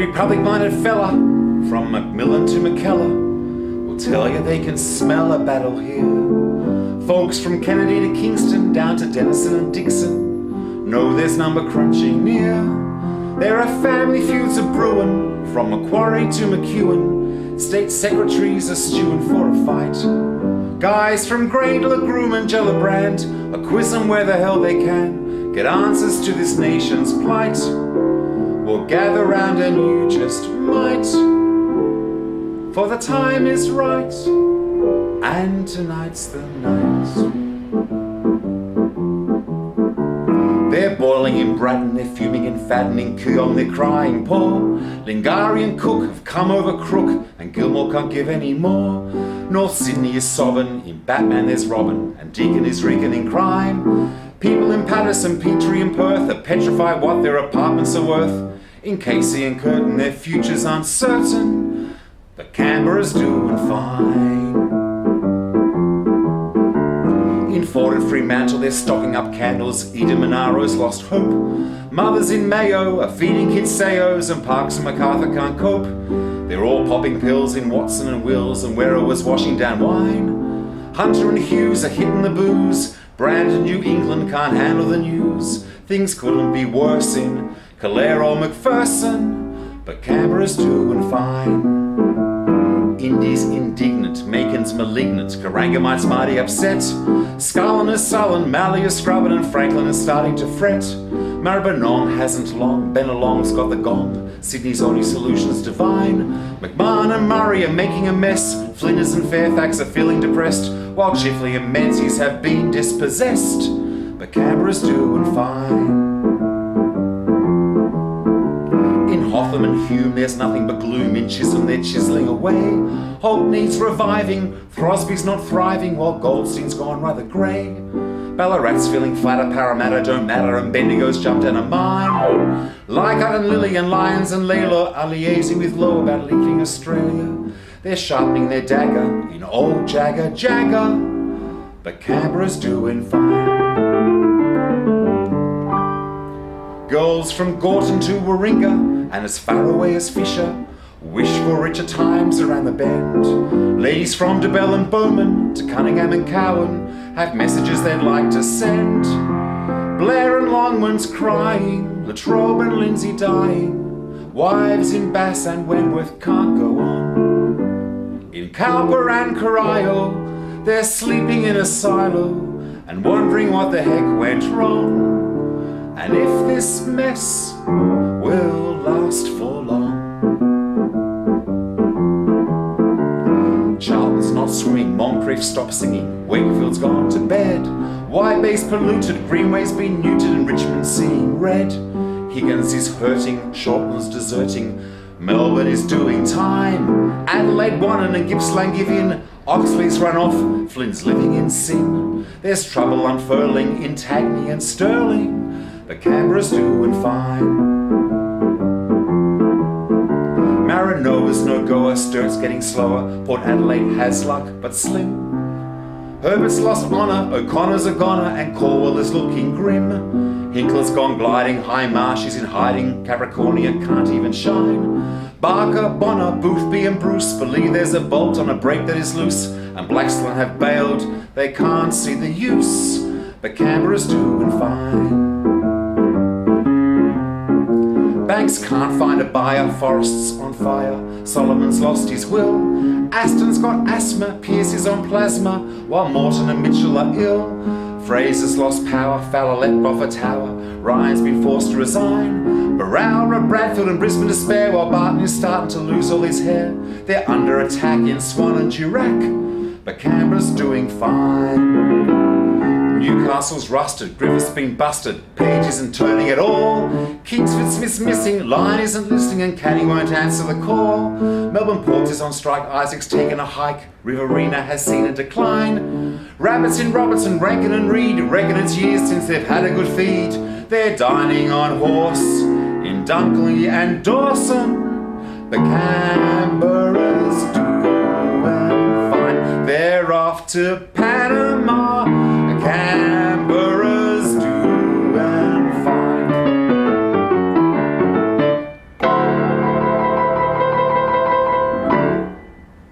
Every public-minded fella, from McMillan to McKellar, will tell you they can smell a battle here. Folks from Kennedy to Kingston, down to Denison and Dickson, know there's number crunching near. There are family feuds a brewin', from Macquarie to MCEWEN. State secretaries are stewing for a fight. Guys from GRAYNDLER, GROOM and GELLIBRAND are quizzing where the hell they can get answers to this nation's plight. We'll gather round and you just might, for the time is right, and tonight's the night. They're boiling in BRADDON, they're fuming in FADDON, in KOOYONG they're crying poor. LINGIARI and COOK have come over crook, and GILMOUR can't give any more. North Sydney is sobbin, in Batman there's robbin, and DEAKIN is reakin in crime. People in Patterson, Petrie and Perth are petrified what their apartments are worth. In Casey and Curtin their future's uncertain, but Canberra's doing fine. In Ford and Fremantle they're stocking up candles, Eden Monaro's lost hope. Mothers in Mayo are feeding kids Sayos, and Parks and MacArthur can't cope. They're all popping pills in Watson and Wills, and Werra was washing down wine. Hunter and Hughes are hitting the booze, Brand and New England can't handle the news. Things couldn't be worse in Calais or McPherson, but Canberra's doing fine. Indies indignant, Macon's malignant, Karangamites mighty upset. Scullin is sullen, Mallee is scrubbing, and Franklin is starting to fret. Maribyrnong hasn't long, Bennelong's got the gong, Sydney's only solution's divine. McMahon and Murray are making a mess, Flinders and Fairfax are feeling depressed, while Chifley and Menzies have been dispossessed, but Canberra's doing fine. In Hotham and Hume there's nothing but gloom, in Chisholm they're chiselling away. Holt needs reviving, Throsby's not thriving, while Goldstein's gone rather grey. Ballarat's feeling flatter, Parramatta don't matter, and Bendigo's jumped in a mine. Leichhardt and Lilly and Lyons and Layla are liaising with Lowe about leaving Australia. They're sharpening their dagger in old Jagger, but Canberra's doing fine. Girls from Gorton to Warringah, and as far away as Fisher, wish for richer times around the bend. Ladies from DeBell and Bowman to Cunningham and Cowan have messages they'd like to send. Blair and Longman's crying, Latrobe and Lindsay dying, wives in Bass and Wentworth can't go on. In Cowper and Corio they're sleeping in a silo and wondering what the heck went wrong, and if this mess will last for long. Charlton's not swimming, Moncrief stopped singing, Wakefield's gone to bed, White Bay's polluted, Greenway's been neutered, and Richmond seeing red. Higgins is hurting, Shortland's deserting, Melbourne is doing time, Adelaide won and Gippsland give in, Oxley's run off, Flynn's living in sin. There's trouble unfurling in Tagney and Stirling, but Canberra's doing fine. Maranoa's no goer, Sturt's getting slower, Port Adelaide has luck but slim. Herbert's lost honour, O'Connor's a goner, and Corwell is looking grim. Hinkler's gone gliding, High Marsh is in hiding, Capricornia can't even shine. Barker, Bonner, Boothby and Bruce believe there's a bolt on a break that is loose, and Blackstone have bailed, they can't see the use, but Canberra's doing fine. Banks can't find a buyer, Forest's on fire, Solomon's lost his will, Aston's got asthma, Pearce is on plasma, while Morton and Mitchell are ill. Fraser's lost power, Fowler leapt off a tower, Ryan's been forced to resign. Berowra, Bradfield and Brisbane despair, while Barton is starting to lose all his hair. They're under attack in Swan and Durack, but Canberra's doing fine. Newcastle's rusted, Griffith's been busted, Page isn't turning at all, Kingsford Smith's missing, Lyon isn't listening, and Canning won't answer the call. Melbourne Port is on strike, Isaac's taken a hike, Riverina has seen a decline. Rabbits in Robertson, Rankin and Reed reckon it's years since they've had a good feed. They're dining on horse in Dunkley and Dawson, but Canberra's doing fine. They're off to Panama,